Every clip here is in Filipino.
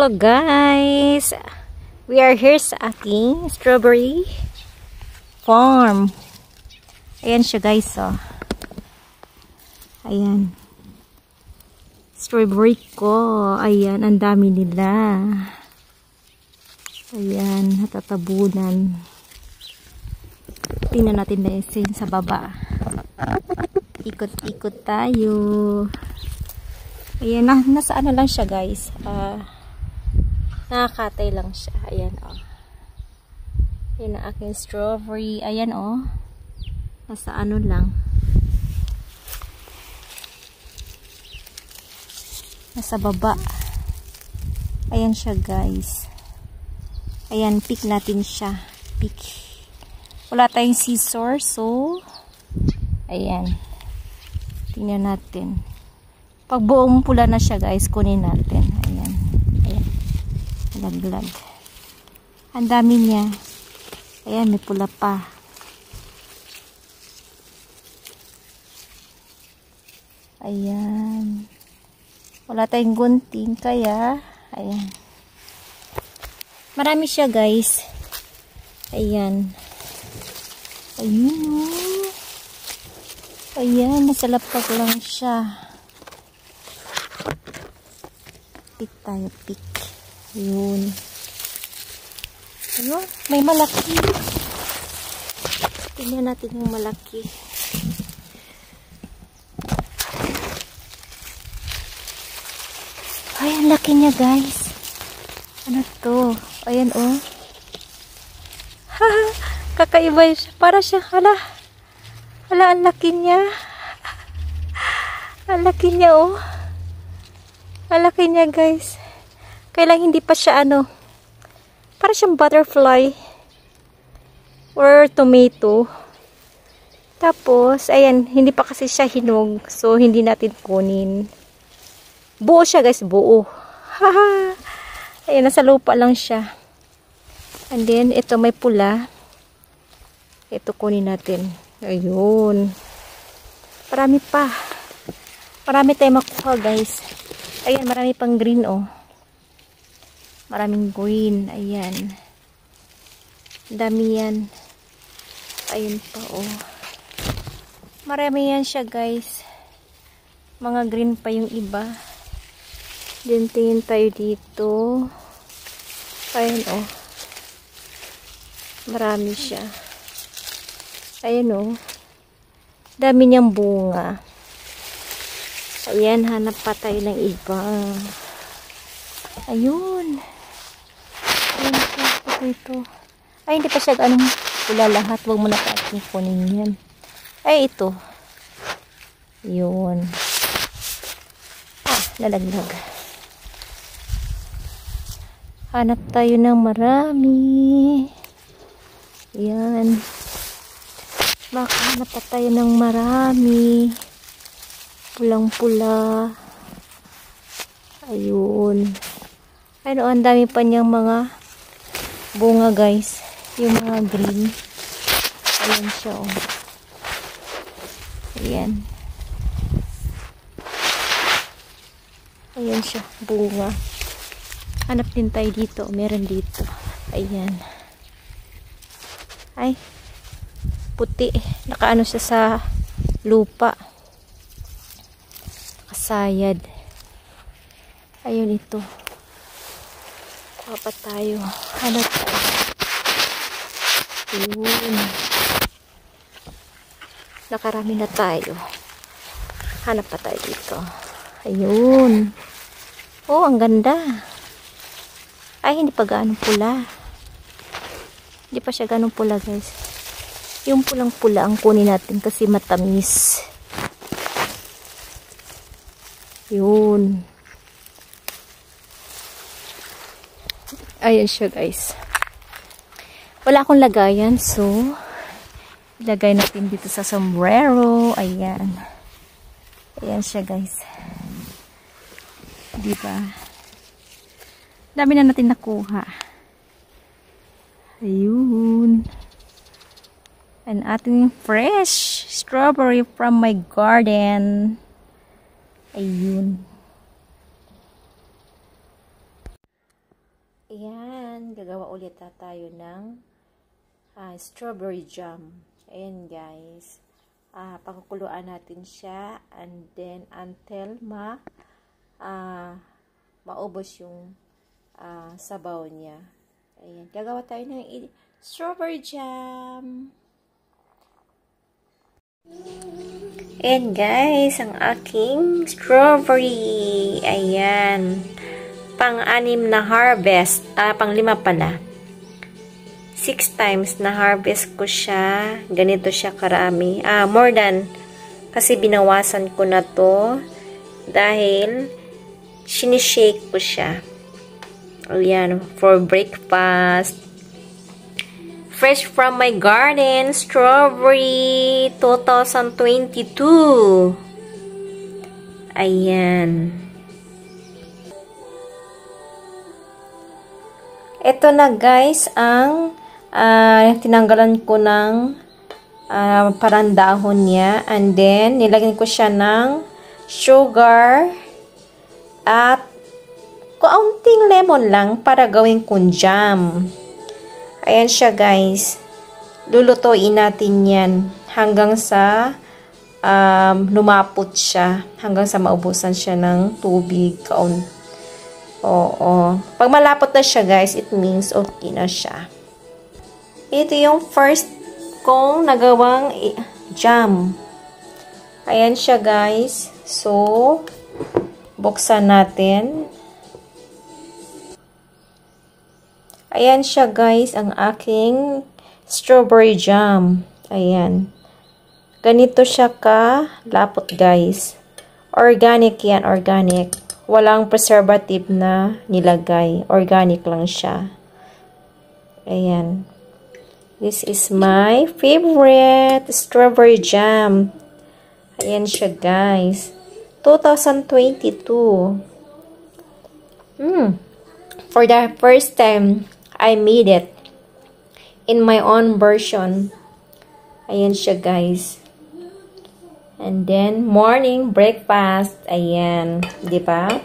Hello guys! We are here sa aking strawberry farm. Ayan siya guys, oh. Ayan. Strawberry ko. Ayan, ang dami nila. Ayan, natatabunan. Tingnan natin na yun sa baba. Ikot-ikot tayo. Ayan, nasa ano lang siya guys. Nakakatay lang siya. Ayan, oh. Ayan ang aking strawberry. Ayan, oh. Nasa ano lang. Nasa baba. Ayan siya guys. Ayan, pick natin siya. Pick. Wala tayong scissor, so ayan. Tingnan natin. Pag buong pula na siya guys, kunin natin. Ayan. Ayan. Laglag. Ang dami niya. Ayan, may pula pa. Ayan. Wala tayong gunting, kaya ayan. Marami siya guys. Ayan. Ayun, oh. Ayan, nasa lapag lang siya. Pick tayo, pick. Ayun. Ayun, may malaki. Tingnan natin yung malaki. Ay, ang laki niya guys. Ano to? Ayan, oh. Haha, kakaiba siya. Para siya, hala. Hala, ang laki niya. Ang laki niya, oh. Ang laki niya guys. Kailang hindi pa siya ano. Para siyang butterfly. Or tomato. Tapos, ayan. Hindi pa kasi siya hinog. So, hindi natin kunin. Buo siya guys. Buo. Haha. Ayan. Nasa lupa lang siya. And then, ito may pula. Ito kunin natin. Ayun. Marami pa. Marami tayong makuha guys. Ayan, marami pang green, oh. Maraming green. Ayan. Dami yan. Ayun pa, oh. Marami yan siya, guys. Mga green pa yung iba. Then, tingin tayo dito. Ayun, oh. Marami siya. Ayun, oh. Dami niyang bunga. Ayan, hanap pa tayo ng iba. Ayun. Ayun po ito. Ay, hindi pa siya anong pula lahat. Huwag mo na natin kunin yan. Ay, ito. Yun. Lalaglag. Hanap tayo ng marami. Ayan. Makahanap pa tayo ng marami. Pulang-pula. Ayun. Ayun, ang dami pa niyang mga bunga guys. Yung mga green. Ayan siya, oh. Ayan. Ayan siya, bunga. Hanap din tayo dito. Meron dito. Ayan. Ay. Puti. Nakaano siya sa lupa. Sayad. Ayun ito. Dapat tayo. Hanap tayo. Ayun. Nakarami na tayo. Hanap pa tayo dito. Ayun. Oh, ang ganda. Ay, hindi pa gaano pula. Hindi pa siya gaano pula, guys. Yung pulang pula ang kunin natin kasi matamis. Yun. Ayan siya guys. Wala akong lagayan, so ilagay natin dito sa sombrero. Ayan. Ayan siya guys. Diba? Dami na natin nakuha. Ayun. An ating fresh strawberry from my garden. Ayun. Ayan, gagawa ulit na tayo ng strawberry jam. Ayan guys. Pakukuluan natin siya and then until maubos yung sabaw niya. Ayan, gagawa tayo ng strawberry jam. Ayan guys, ang aking strawberry. Ayan. Pang-anim na harvest. Pang-lima pala. 6 times na harvest ko siya. Ganito siya karami. More than. Kasi binawasan ko na to. Dahil, sinishake ko siya. Ayan, for breakfast. Fresh from my garden. Strawberry 2022. Ayan. Ito na guys ang tinanggalan ko ng parang dahon niya and then nilagyan ko siya ng sugar at kaunting lemon lang para gawin kong jam. Ayan siya guys. Lulutuin natin yan hanggang sa lumapot siya, hanggang sa maubusan siya ng tubig kaunti. Oo. Pag malapot na siya, guys, it means okay na siya. Ito yung first kong nagawang jam. Ayan siya, guys. So, buksan natin. Ayan siya, guys, ang aking strawberry jam. Ayan. Ganito siya ka-lapot, guys. Organic yan, organic. Walang preservative na nilagay. Organic lang siya. Ayan. This is my favorite strawberry jam. Ayan siya, guys. 2022. For the first time, I made it in my own version. Ayan siya, guys. And then, morning breakfast. Ayan. Diba?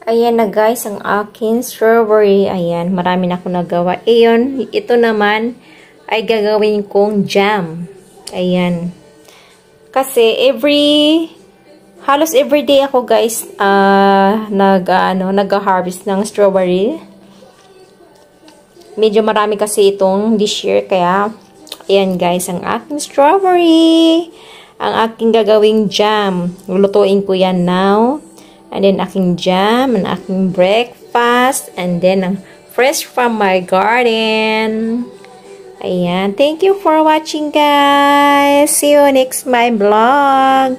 Ayan na guys, ang aking strawberry. Ayan, marami na ako nagawa. Ayan, ito naman ay gagawin kong jam. Ayan. Kasi halos everyday ako guys nag-harvest ng strawberry. Medyo marami kasi itong this year kaya ayan guys ang aking strawberry. Ang aking gagawing jam. Lulutuin ko yan now. And then aking jam, and aking breakfast, and then fresh from my garden. Ayan. Thank you for watching guys. See you next my vlog.